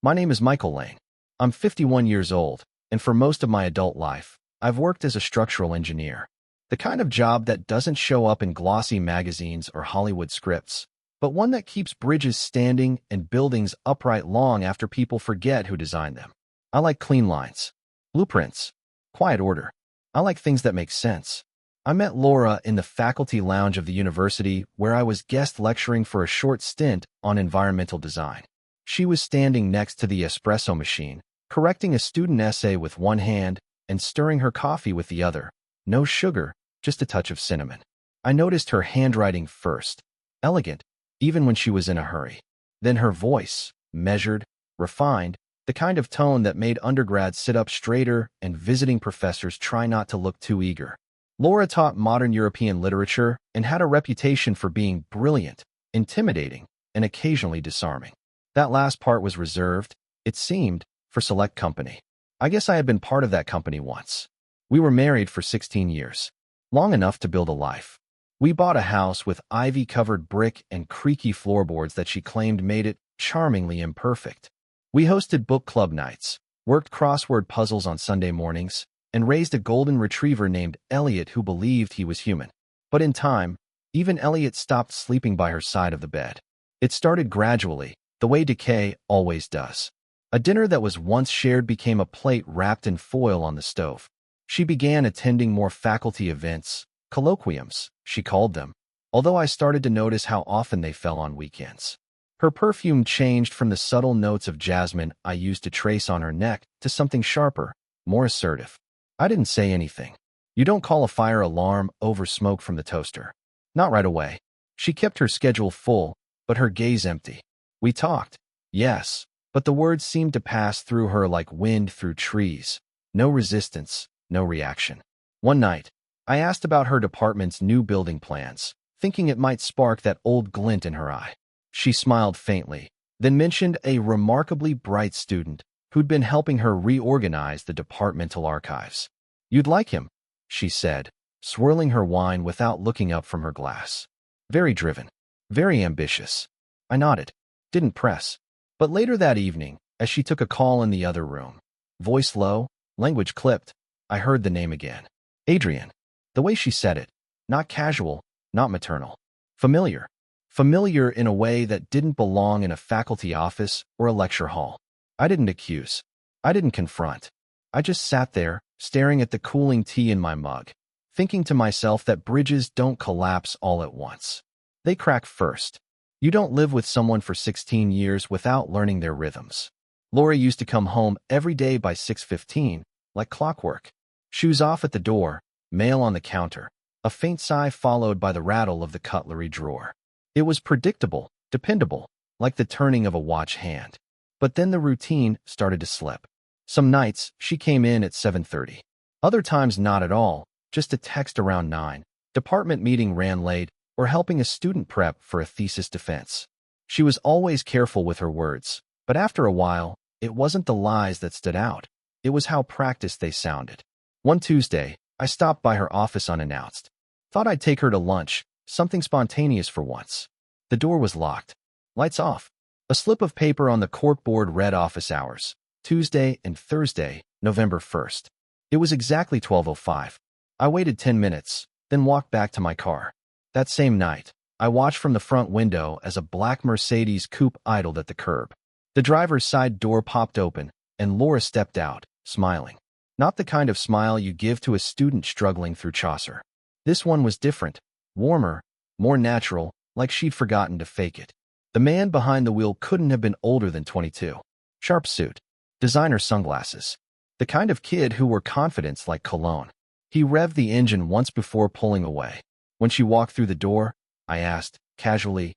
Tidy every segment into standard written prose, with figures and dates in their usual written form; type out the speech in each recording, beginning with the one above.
My name is Michael Lane. I'm 51 years old, and for most of my adult life, I've worked as a structural engineer. The kind of job that doesn't show up in glossy magazines or Hollywood scripts, but one that keeps bridges standing and buildings upright long after people forget who designed them. I like clean lines, blueprints, quiet order. I like things that make sense. I met Laura in the faculty lounge of the university where I was guest lecturing for a short stint on environmental design. She was standing next to the espresso machine, correcting a student essay with one hand and stirring her coffee with the other. No sugar, just a touch of cinnamon. I noticed her handwriting first, elegant, even when she was in a hurry. Then her voice, measured, refined, the kind of tone that made undergrads sit up straighter and visiting professors try not to look too eager. Laura taught modern European literature and had a reputation for being brilliant, intimidating, and occasionally disarming. That last part was reserved, it seemed, for select company. I guess I had been part of that company once. We were married for 16 years, long enough to build a life. We bought a house with ivy-covered brick and creaky floorboards that she claimed made it charmingly imperfect. We hosted book club nights, worked crossword puzzles on Sunday mornings, and raised a golden retriever named Elliot who believed he was human. But in time, even Elliot stopped sleeping by her side of the bed. It started gradually, the way decay always does. A dinner that was once shared became a plate wrapped in foil on the stove. She began attending more faculty events, colloquiums, she called them, although I started to notice how often they fell on weekends. Her perfume changed from the subtle notes of jasmine I used to trace on her neck to something sharper, more assertive. I didn't say anything. You don't call a fire alarm over smoke from the toaster. Not right away. She kept her schedule full, but her gaze empty. We talked, yes, but the words seemed to pass through her like wind through trees. No resistance, no reaction. One night, I asked about her department's new building plans, thinking it might spark that old glint in her eye. She smiled faintly, then mentioned a remarkably bright student who'd been helping her reorganize the departmental archives. You'd like him, she said, swirling her wine without looking up from her glass. Very driven, very ambitious. I nodded, didn't press. But later that evening, as she took a call in the other room, voice low, language clipped, I heard the name again. Adrian. The way she said it, not casual, not maternal. Familiar. Familiar in a way that didn't belong in a faculty office or a lecture hall. I didn't accuse. I didn't confront. I just sat there, staring at the cooling tea in my mug, thinking to myself that bridges don't collapse all at once. They crack first. You don't live with someone for 16 years without learning their rhythms. Laura used to come home every day by 6:15, like clockwork. Shoes off at the door, mail on the counter, a faint sigh followed by the rattle of the cutlery drawer. It was predictable, dependable, like the turning of a watch hand. But then the routine started to slip. Some nights, she came in at 7:30. Other times not at all, just a text around 9. Department meeting ran late, or helping a student prep for a thesis defense. She was always careful with her words, but after a while, it wasn't the lies that stood out. It was how practiced they sounded. One Tuesday, I stopped by her office unannounced. Thought I'd take her to lunch, something spontaneous for once. The door was locked. Lights off. A slip of paper on the corkboard read office hours, Tuesday and Thursday, November 1st. It was exactly 12:05. I waited 10 minutes, then walked back to my car. That same night, I watched from the front window as a black Mercedes coupe idled at the curb. The driver's side door popped open, and Laura stepped out, smiling. Not the kind of smile you give to a student struggling through Chaucer. This one was different, warmer, more natural, like she'd forgotten to fake it. The man behind the wheel couldn't have been older than 22. Sharp suit, designer sunglasses. The kind of kid who wore confidence like cologne. He revved the engine once before pulling away. When she walked through the door, I asked, casually,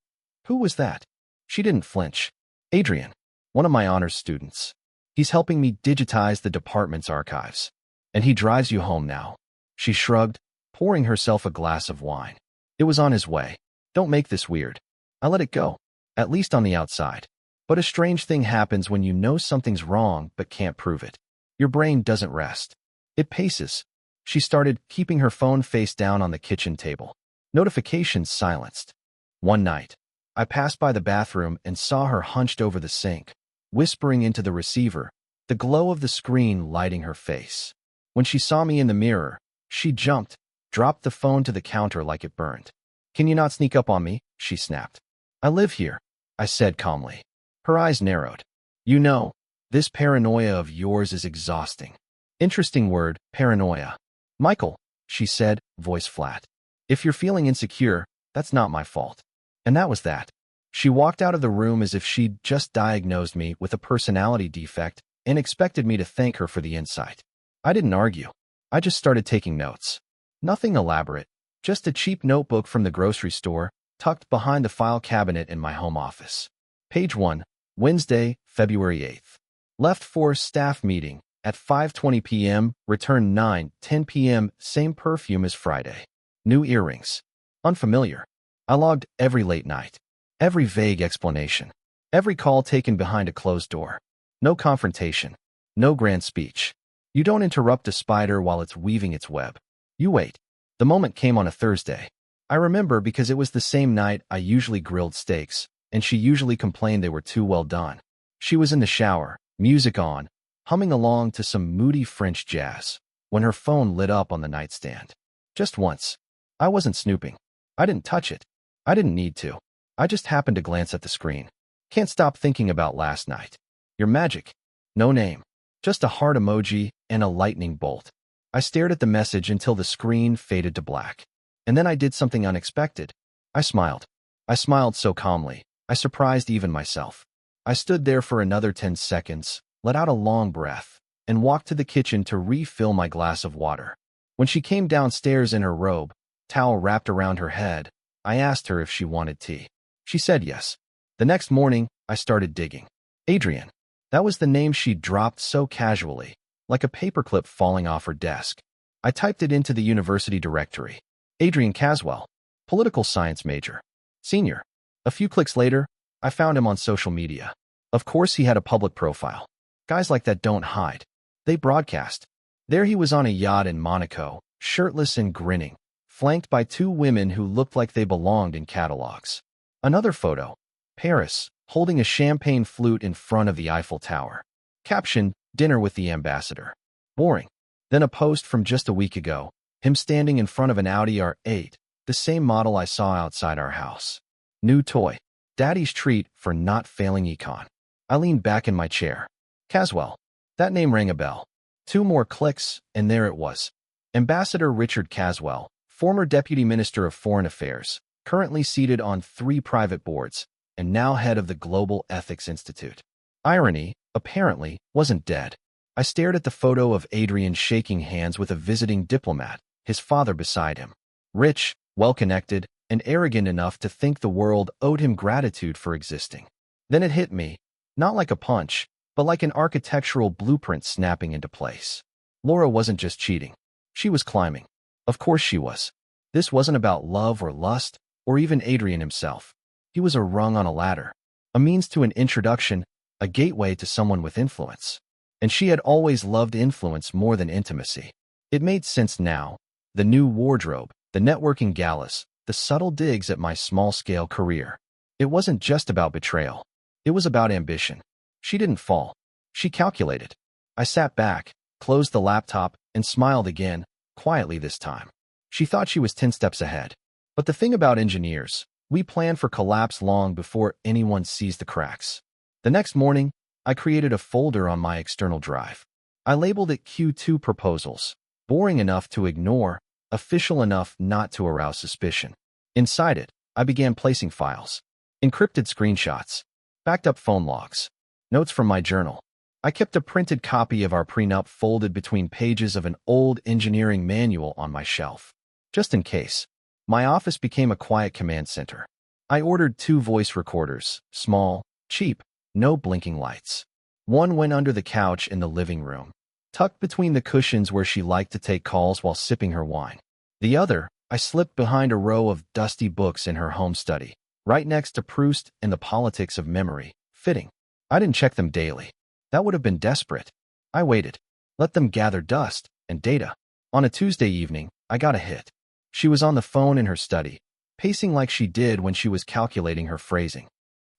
"Who was that?" She didn't flinch. "Adrian, one of my honors students. He's helping me digitize the department's archives. And he drives you home now." She shrugged, pouring herself a glass of wine. "It was on his way. Don't make this weird." I let it go, at least on the outside. But a strange thing happens when you know something's wrong but can't prove it. Your brain doesn't rest. It paces. She started, keeping her phone face down on the kitchen table. Notifications silenced. One night, I passed by the bathroom and saw her hunched over the sink. whispering into the receiver, the glow of the screen lighting her face. When she saw me in the mirror, she jumped, dropped the phone to the counter like it burned. "Can you not sneak up on me?" she snapped. "I live here," I said calmly. Her eyes narrowed. "You know, this paranoia of yours is exhausting." Interesting word, paranoia. "Michael," she said, voice flat. "If you're feeling insecure, that's not my fault." And that was that. She walked out of the room as if she'd just diagnosed me with a personality defect and expected me to thank her for the insight. I didn't argue. I just started taking notes. Nothing elaborate, just a cheap notebook from the grocery store tucked behind the file cabinet in my home office. Page 1, Wednesday, February 8th. Left for staff meeting at 5:20 p.m., returned 9:10 p.m., same perfume as Friday. New earrings. Unfamiliar. I logged every late night. Every vague explanation. Every call taken behind a closed door. No confrontation. No grand speech. You don't interrupt a spider while it's weaving its web. You wait. The moment came on a Thursday. I remember because it was the same night I usually grilled steaks, and she usually complained they were too well done. She was in the shower, music on, humming along to some moody French jazz, when her phone lit up on the nightstand. Just once. I wasn't snooping. I didn't touch it. I didn't need to. I just happened to glance at the screen. Can't stop thinking about last night. Your magic. No name. Just a heart emoji and a lightning bolt. I stared at the message until the screen faded to black. And then I did something unexpected. I smiled. I smiled so calmly, I surprised even myself. I stood there for another 10 seconds, let out a long breath, and walked to the kitchen to refill my glass of water. When she came downstairs in her robe, towel wrapped around her head, I asked her if she wanted tea. She said yes. The next morning, I started digging. Adrian. That was the name she'd dropped so casually, like a paperclip falling off her desk. I typed it into the university directory. Adrian Caswell, political science major, senior. A few clicks later, I found him on social media. Of course he had a public profile. Guys like that don't hide. They broadcast. There he was on a yacht in Monaco, shirtless and grinning, flanked by two women who looked like they belonged in catalogs. Another photo. Paris, holding a champagne flute in front of the Eiffel Tower. Caption, dinner with the ambassador. Boring. Then a post from just a week ago, him standing in front of an Audi R8, the same model I saw outside our house. New toy. Daddy's treat for not failing econ. I leaned back in my chair. Caswell. That name rang a bell. 2 more clicks, and there it was. Ambassador Richard Caswell, former Deputy Minister of Foreign Affairs, currently seated on 3 private boards, and now head of the Global Ethics Institute. Irony, apparently, wasn't dead. I stared at the photo of Adrian shaking hands with a visiting diplomat, his father beside him. Rich, well-connected, and arrogant enough to think the world owed him gratitude for existing. Then it hit me, not like a punch, but like an architectural blueprint snapping into place. Laura wasn't just cheating. She was climbing. Of course she was. This wasn't about love or lust, or even Adrian himself. He was a rung on a ladder, a means to an introduction, a gateway to someone with influence. And she had always loved influence more than intimacy. It made sense now. The new wardrobe, the networking galas, the subtle digs at my small-scale career. It wasn't just about betrayal. It was about ambition. She didn't fall. She calculated. I sat back, closed the laptop, and smiled again, quietly this time. She thought she was 10 steps ahead. But the thing about engineers, we plan for collapse long before anyone sees the cracks. The next morning, I created a folder on my external drive. I labeled it Q2 Proposals, boring enough to ignore, official enough not to arouse suspicion. Inside it, I began placing files. Encrypted screenshots, backed up phone logs, notes from my journal. I kept a printed copy of our prenup folded between pages of an old engineering manual on my shelf. Just in case. My office became a quiet command center. I ordered 2 voice recorders, small, cheap, no blinking lights. One went under the couch in the living room, tucked between the cushions where she liked to take calls while sipping her wine. The other, I slipped behind a row of dusty books in her home study, right next to Proust and the Politics of Memory. Fitting. I didn't check them daily. That would have been desperate. I waited. Let them gather dust and data. On a Tuesday evening, I got a hit. She was on the phone in her study, pacing like she did when she was calculating her phrasing.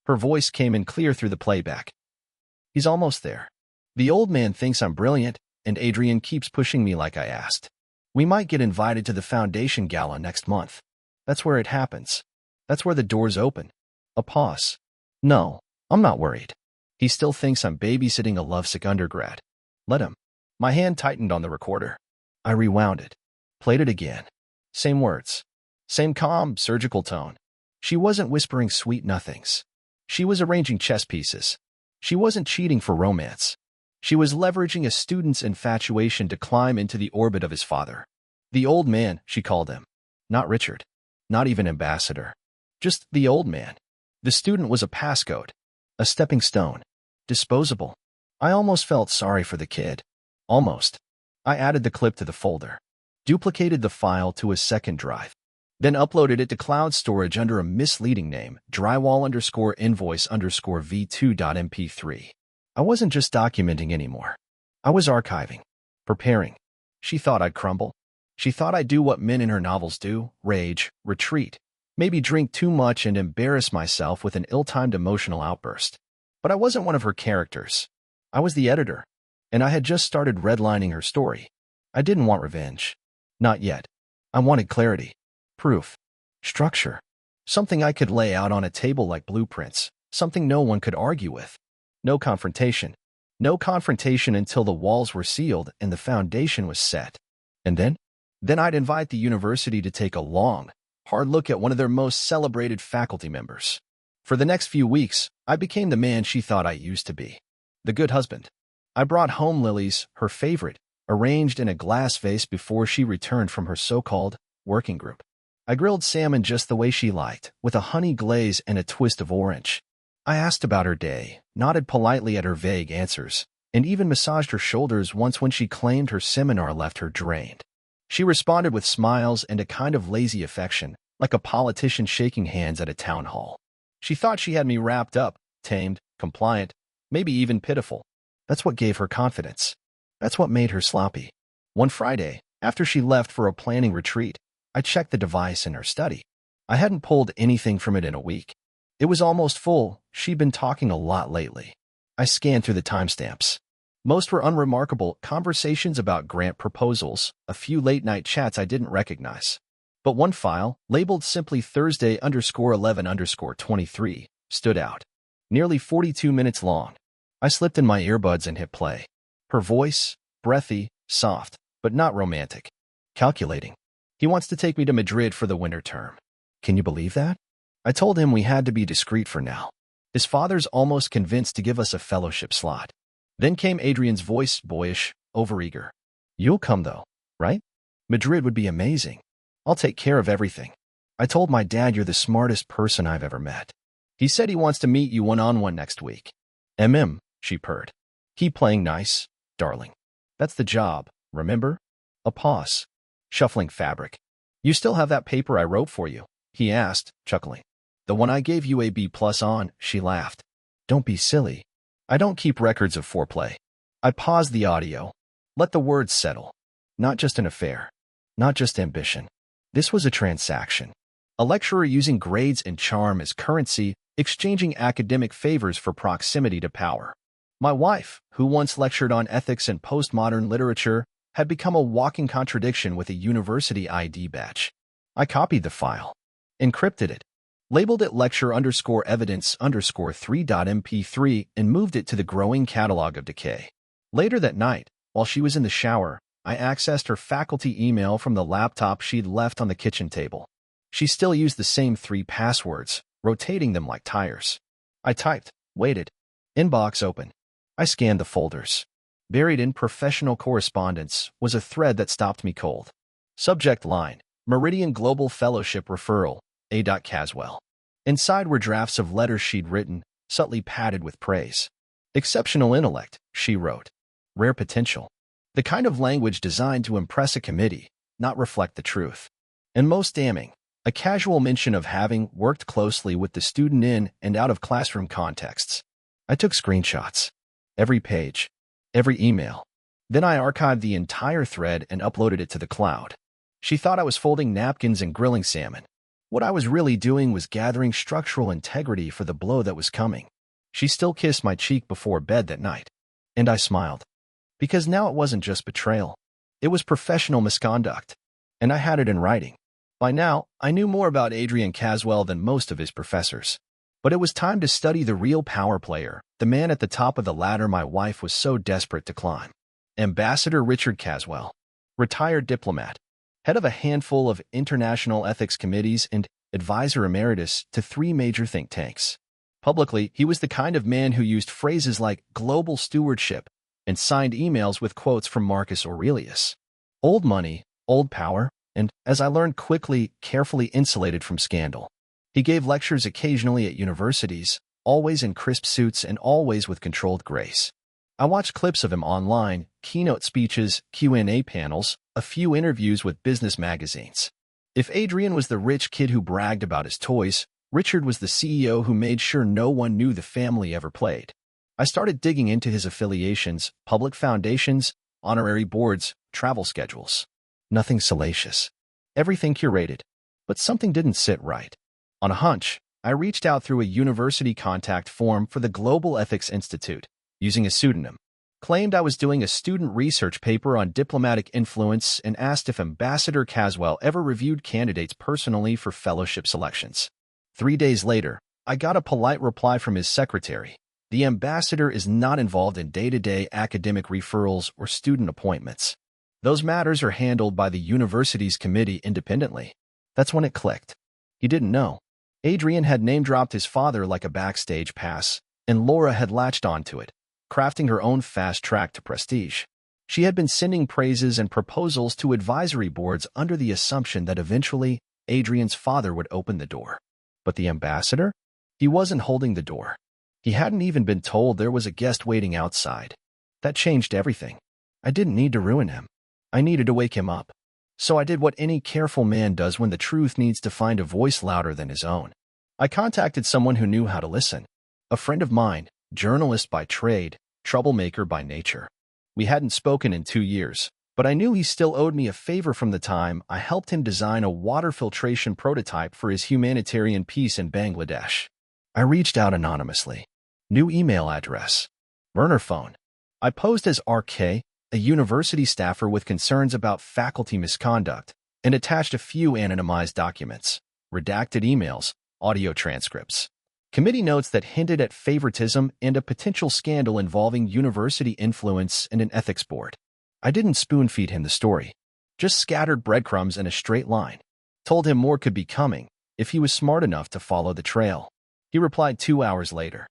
Her voice came in clear through the playback. He's almost there. The old man thinks I'm brilliant, and Adrian keeps pushing me like I asked. We might get invited to the foundation gala next month. That's where it happens. That's where the doors open. A pause. No, I'm not worried. He still thinks I'm babysitting a lovesick undergrad. Let him. My hand tightened on the recorder. I rewound it. Played it again. Same words. Same calm, surgical tone. She wasn't whispering sweet nothings. She was arranging chess pieces. She wasn't cheating for romance. She was leveraging a student's infatuation to climb into the orbit of his father. The old man, she called him. Not Richard. Not even ambassador. Just the old man. The student was a passcode. A stepping stone. Disposable. I almost felt sorry for the kid. Almost. I added the clip to the folder. Duplicated the file to a second drive. Then uploaded it to cloud storage under a misleading name, drywall_invoice_v2.mp3. I wasn't just documenting anymore. I was archiving. Preparing. She thought I'd crumble. She thought I'd do what men in her novels do, rage, retreat, maybe drink too much and embarrass myself with an ill-timed emotional outburst. But I wasn't one of her characters. I was the editor, and I had just started redlining her story. I didn't want revenge. Not yet. I wanted clarity. Proof. Structure. Something I could lay out on a table like blueprints. Something no one could argue with. No confrontation. No confrontation until the walls were sealed and the foundation was set. And then? Then I'd invite the university to take a long, hard look at one of their most celebrated faculty members. For the next few weeks, I became the man she thought I used to be. The good husband. I brought home lilies, her favorite, arranged in a glass vase before she returned from her so-called working group. I grilled salmon just the way she liked, with a honey glaze and a twist of orange. I asked about her day, nodded politely at her vague answers, and even massaged her shoulders once when she claimed her seminar left her drained. She responded with smiles and a kind of lazy affection, like a politician shaking hands at a town hall. She thought she had me wrapped up, tamed, compliant, maybe even pitiful. That's what gave her confidence. That's what made her sloppy. One Friday, after she left for a planning retreat, I checked the device in her study. I hadn't pulled anything from it in a week. It was almost full. She'd been talking a lot lately. I scanned through the timestamps. Most were unremarkable conversations about grant proposals, a few late-night chats I didn't recognize. But one file, labeled simply Thursday_11_23, stood out. Nearly 42 minutes long. I slipped in my earbuds and hit play. Her voice, breathy, soft, but not romantic. Calculating. He wants to take me to Madrid for the winter term. Can you believe that? I told him we had to be discreet for now. His father's almost convinced to give us a fellowship slot. Then came Adrian's voice, boyish, overeager. You'll come though, right? Madrid would be amazing. I'll take care of everything. I told my dad you're the smartest person I've ever met. He said he wants to meet you one-on-one next week. She purred. Keep playing nice, darling. That's the job, remember? A pause. Shuffling fabric. You still have that paper I wrote for you? He asked, chuckling. The one I gave you a B+ on, she laughed. Don't be silly. I don't keep records of foreplay. I paused the audio. Let the words settle. Not just an affair. Not just ambition. This was a transaction. A lecturer using grades and charm as currency, exchanging academic favors for proximity to power. My wife, who once lectured on ethics and postmodern literature, had become a walking contradiction with a university ID badge. I copied the file, encrypted it, labeled it lecture_evidence_3.mp3, and moved it to the growing catalog of decay. Later that night, while she was in the shower, I accessed her faculty email from the laptop she'd left on the kitchen table. She still used the same 3 passwords, rotating them like tires. I typed, waited. Inbox open. I scanned the folders. Buried in professional correspondence was a thread that stopped me cold. Subject line, Meridian Global Fellowship Referral, A. Caswell. Inside were drafts of letters she'd written, subtly padded with praise. Exceptional intellect, she wrote. Rare potential. The kind of language designed to impress a committee, not reflect the truth. And most damning, a casual mention of having worked closely with the student in and out of classroom contexts. I took screenshots. Every page. Every email. Then I archived the entire thread and uploaded it to the cloud. She thought I was folding napkins and grilling salmon. What I was really doing was gathering structural integrity for the blow that was coming. She still kissed my cheek before bed that night. And I smiled. Because now it wasn't just betrayal. It was professional misconduct. And I had it in writing. By now, I knew more about Adrian Caswell than most of his professors. But it was time to study the real power player, the man at the top of the ladder my wife was so desperate to climb. Ambassador Richard Caswell. Retired diplomat. Head of a handful of international ethics committees and advisor emeritus to 3 major think tanks. Publicly, he was the kind of man who used phrases like global stewardship and signed emails with quotes from Marcus Aurelius. Old money, old power, and, as I learned quickly, carefully insulated from scandal. He gave lectures occasionally at universities, always in crisp suits and always with controlled grace. I watched clips of him online, keynote speeches, Q&A panels, a few interviews with business magazines. If Adrian was the rich kid who bragged about his toys, Richard was the CEO who made sure no one knew the family ever played. I started digging into his affiliations, public foundations, honorary boards, travel schedules. Nothing salacious. Everything curated. But something didn't sit right. On a hunch, I reached out through a university contact form for the Global Ethics Institute, using a pseudonym. Claimed I was doing a student research paper on diplomatic influence and asked if Ambassador Caswell ever reviewed candidates personally for fellowship selections. 3 days later, I got a polite reply from his secretary. The ambassador is not involved in day-to-day academic referrals or student appointments. Those matters are handled by the university's committee independently. That's when it clicked. He didn't know. Adrian had name-dropped his father like a backstage pass, and Laura had latched onto it, crafting her own fast track to prestige. She had been sending praises and proposals to advisory boards under the assumption that eventually Adrian's father would open the door. But the ambassador? He wasn't holding the door. He hadn't even been told there was a guest waiting outside. That changed everything. I didn't need to ruin him. I needed to wake him up. So I did what any careful man does when the truth needs to find a voice louder than his own. I contacted someone who knew how to listen. A friend of mine, journalist by trade, troublemaker by nature. We hadn't spoken in 2 years, but I knew he still owed me a favor from the time I helped him design a water filtration prototype for his humanitarian piece in Bangladesh. I reached out anonymously. New email address. Burner phone. I posed as RK, a university staffer with concerns about faculty misconduct, and attached a few anonymized documents, redacted emails, audio transcripts, committee notes that hinted at favoritism and a potential scandal involving university influence and an ethics board. I didn't spoon-feed him the story, just scattered breadcrumbs in a straight line. Told him more could be coming if he was smart enough to follow the trail. He replied 2 hours later.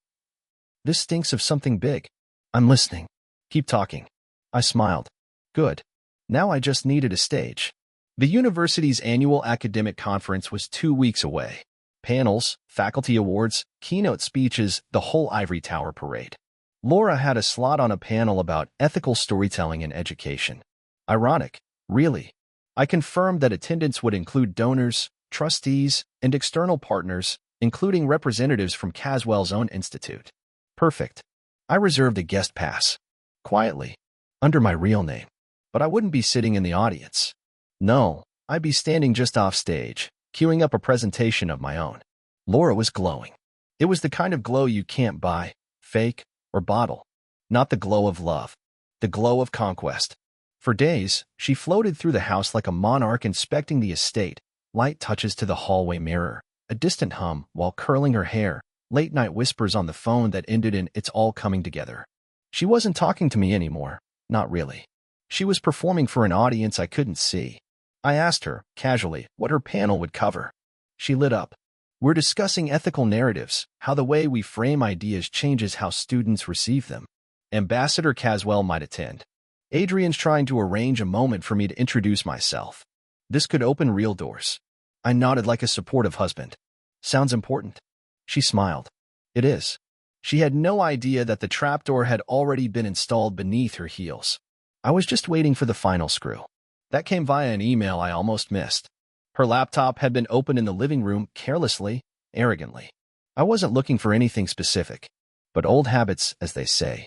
This stinks of something big. I'm listening. Keep talking. I smiled. Good. Now I just needed a stage. The university's annual academic conference was 2 weeks away. Panels, faculty awards, keynote speeches, the whole ivory tower parade. Laura had a slot on a panel about ethical storytelling in education. Ironic, really. I confirmed that attendance would include donors, trustees, and external partners, including representatives from Caswell's own institute. Perfect. I reserved a guest pass. Quietly. Under my real name. But I wouldn't be sitting in the audience. No, I'd be standing just off stage, queuing up a presentation of my own. Laura was glowing. It was the kind of glow you can't buy, fake, or bottle. Not the glow of love. The glow of conquest. For days, she floated through the house like a monarch inspecting the estate, light touches to the hallway mirror, a distant hum while curling her hair, late-night whispers on the phone that ended in "it's all coming together." She wasn't talking to me anymore. Not really. She was performing for an audience I couldn't see. I asked her, casually, what her panel would cover. She lit up. We're discussing ethical narratives, how the way we frame ideas changes how students receive them. Ambassador Caswell might attend. Adrian's trying to arrange a moment for me to introduce myself. This could open real doors. I nodded like a supportive husband. Sounds important. She smiled. It is. She had no idea that the trapdoor had already been installed beneath her heels. I was just waiting for the final screw. That came via an email I almost missed. Her laptop had been open in the living room carelessly, arrogantly. I wasn't looking for anything specific, but old habits, as they say.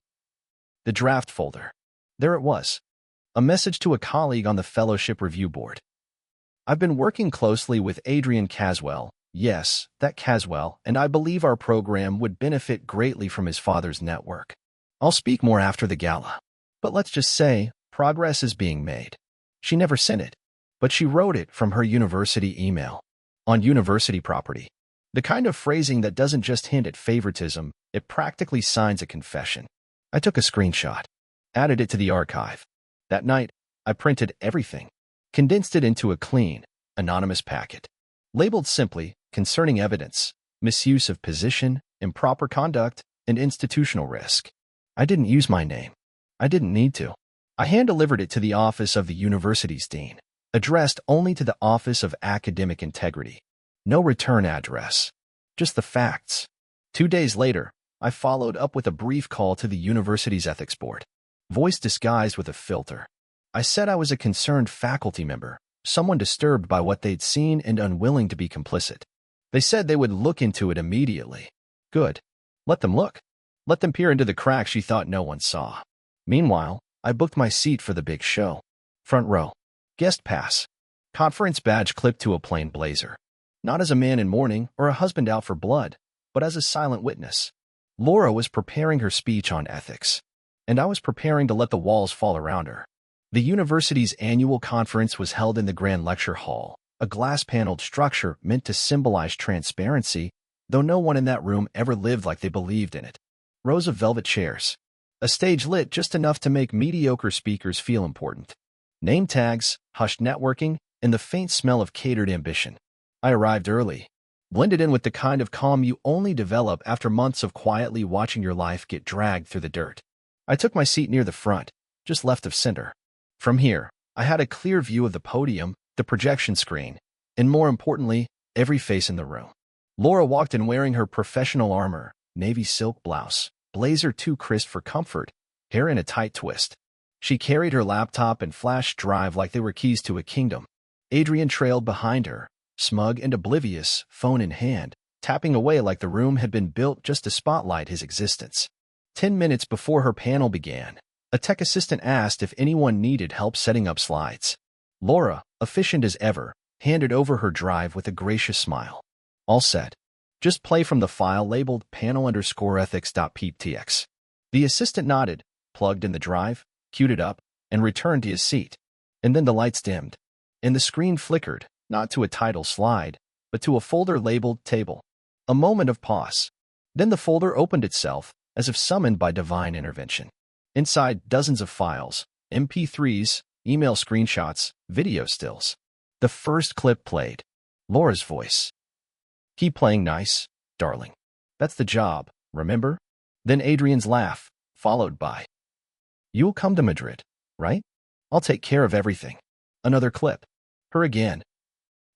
The draft folder. There it was. A message to a colleague on the Fellowship Review Board. I've been working closely with Adrian Caswell, Yes, that Caswell, and I believe our program would benefit greatly from his father's network. I'll speak more after the gala. But let's just say, progress is being made. She never sent it, but she wrote it from her university email. On university property. The kind of phrasing that doesn't just hint at favoritism, it practically signs a confession. I took a screenshot, added it to the archive. That night, I printed everything, condensed it into a clean, anonymous packet, labeled simply, concerning evidence, misuse of position, improper conduct, and institutional risk. I didn't use my name. I didn't need to. I hand-delivered it to the office of the university's dean, addressed only to the Office of Academic Integrity. No return address. Just the facts. 2 days later, I followed up with a brief call to the university's ethics board, voice disguised with a filter. I said I was a concerned faculty member, someone disturbed by what they'd seen and unwilling to be complicit. They said they would look into it immediately. Good. Let them look. Let them peer into the cracks she thought no one saw. Meanwhile, I booked my seat for the big show. Front row. Guest pass. Conference badge clipped to a plain blazer. Not as a man in mourning or a husband out for blood, but as a silent witness. Laura was preparing her speech on ethics, and I was preparing to let the walls fall around her. The university's annual conference was held in the Grand Lecture Hall, a glass-paneled structure meant to symbolize transparency, though no one in that room ever lived like they believed in it. Rows of velvet chairs. A stage lit just enough to make mediocre speakers feel important. Name tags, hushed networking, and the faint smell of catered ambition. I arrived early, blended in with the kind of calm you only develop after months of quietly watching your life get dragged through the dirt. I took my seat near the front, just left of center. From here, I had a clear view of the podium, the projection screen, and more importantly, every face in the room. Laura walked in wearing her professional armor, navy silk blouse, blazer too crisp for comfort, hair in a tight twist. She carried her laptop and flash drive like they were keys to a kingdom. Adrian trailed behind her, smug and oblivious, phone in hand, tapping away like the room had been built just to spotlight his existence. 10 minutes before her panel began, a tech assistant asked if anyone needed help setting up slides. Laura, efficient as ever, handed over her drive with a gracious smile. All set. Just play from the file labeled panel_ethics.ptx. The assistant nodded, plugged in the drive, queued it up, and returned to his seat. And then the lights dimmed, and the screen flickered, not to a title slide, but to a folder labeled Table. A moment of pause. Then the folder opened itself, as if summoned by divine intervention. Inside, dozens of files, MP3s, email screenshots, video stills. The first clip played. Laura's voice. Keep playing nice, darling. That's the job, remember? Then Adrian's laugh, followed by, you'll come to Madrid, right? I'll take care of everything. Another clip. Her again.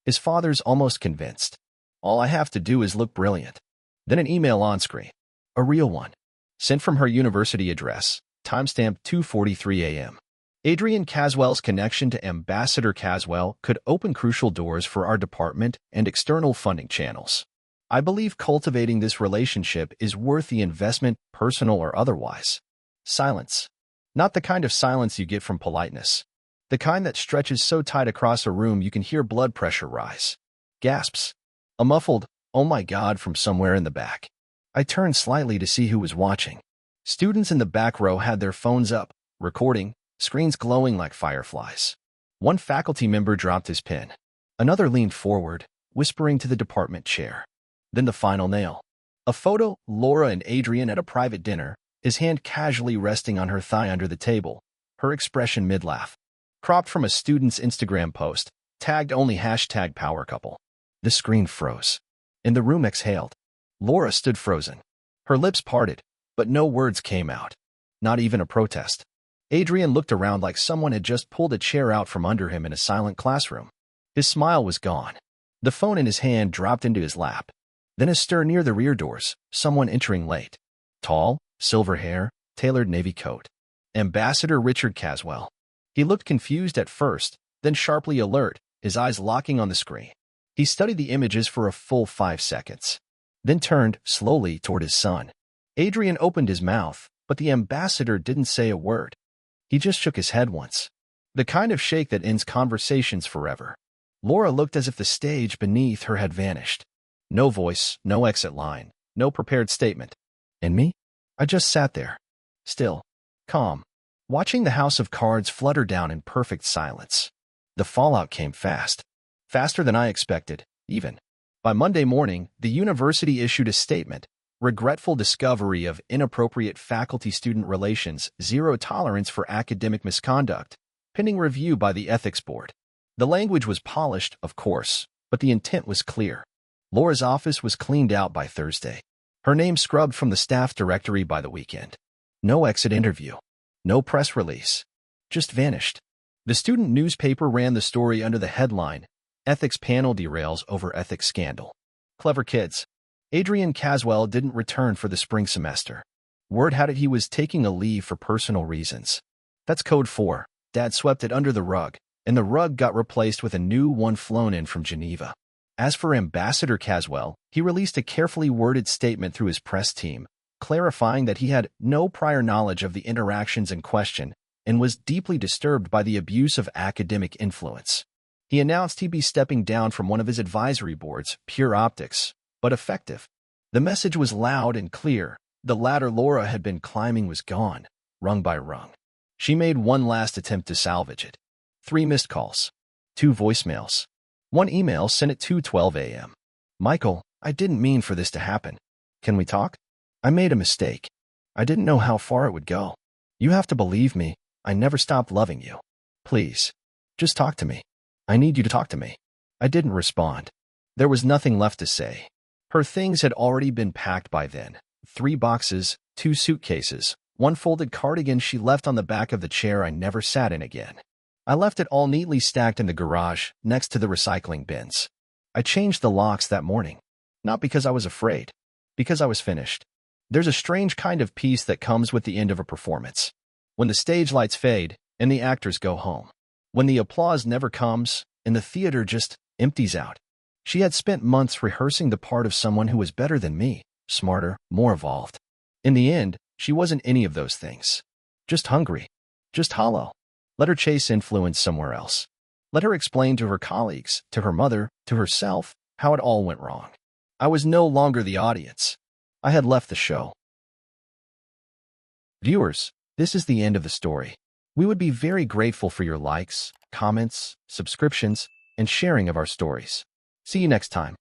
His father's almost convinced. All I have to do is look brilliant. Then an email on screen. A real one. Sent from her university address, timestamp 2:43 a.m. Adrian Caswell's connection to Ambassador Caswell could open crucial doors for our department and external funding channels. I believe cultivating this relationship is worth the investment, personal or otherwise. Silence. Not the kind of silence you get from politeness. The kind that stretches so tight across a room you can hear blood pressure rise. Gasps. A muffled, "Oh my God," from somewhere in the back. I turned slightly to see who was watching. Students in the back row had their phones up, recording, screens glowing like fireflies. One faculty member dropped his pen. Another leaned forward, whispering to the department chair. Then the final nail. A photo, Laura and Adrian at a private dinner, his hand casually resting on her thigh under the table, her expression mid-laugh. Cropped from a student's Instagram post, tagged only #PowerCouple. The screen froze, and the room exhaled. Laura stood frozen. Her lips parted, but no words came out. Not even a protest. Adrian looked around like someone had just pulled a chair out from under him in a silent classroom. His smile was gone. The phone in his hand dropped into his lap. Then a stir near the rear doors, someone entering late. Tall, silver hair, tailored navy coat. Ambassador Richard Caswell. He looked confused at first, then sharply alert, his eyes locking on the screen. He studied the images for a full 5 seconds, then turned slowly toward his son. Adrian opened his mouth, but the ambassador didn't say a word. He just shook his head once. The kind of shake that ends conversations forever. Laura looked as if the stage beneath her had vanished. No voice, no exit line, no prepared statement. And me? I just sat there, still, calm, watching the house of cards flutter down in perfect silence. The fallout came fast. Faster than I expected, even. By Monday morning, the university issued a statement: regretful discovery of inappropriate faculty-student relations, zero tolerance for academic misconduct, pending review by the ethics board. The language was polished, of course, but the intent was clear. Laura's office was cleaned out by Thursday. Her name scrubbed from the staff directory by the weekend. No exit interview. No press release. Just vanished. The student newspaper ran the story under the headline, Ethics Panel Derails Over Ethics Scandal. Clever kids. Adrian Caswell didn't return for the spring semester. Word had it he was taking a leave for personal reasons. That's code 4. Dad swept it under the rug, and the rug got replaced with a new one flown in from Geneva. As for Ambassador Caswell, he released a carefully worded statement through his press team, clarifying that he had no prior knowledge of the interactions in question and was deeply disturbed by the abuse of academic influence. He announced he'd be stepping down from one of his advisory boards, Pure Optics, but effective. The message was loud and clear. The ladder Laura had been climbing was gone, rung by rung. She made one last attempt to salvage it. 3 missed calls. 2 voicemails. 1 email sent at 2:12 a.m. Michael, I didn't mean for this to happen. Can we talk? I made a mistake. I didn't know how far it would go. You have to believe me. I never stopped loving you. Please, just talk to me. I need you to talk to me. I didn't respond. There was nothing left to say. Her things had already been packed by then. 3 boxes, 2 suitcases, 1 folded cardigan she left on the back of the chair I never sat in again. I left it all neatly stacked in the garage, next to the recycling bins. I changed the locks that morning. Not because I was afraid. Because I was finished. There's a strange kind of peace that comes with the end of a performance. When the stage lights fade, and the actors go home. When the applause never comes, and the theater just empties out. She had spent months rehearsing the part of someone who was better than me, smarter, more evolved. In the end, she wasn't any of those things. Just hungry. Just hollow. Let her chase influence somewhere else. Let her explain to her colleagues, to her mother, to herself, how it all went wrong. I was no longer the audience. I had left the show. Viewers, this is the end of the story. We would be very grateful for your likes, comments, subscriptions, and sharing of our stories. See you next time.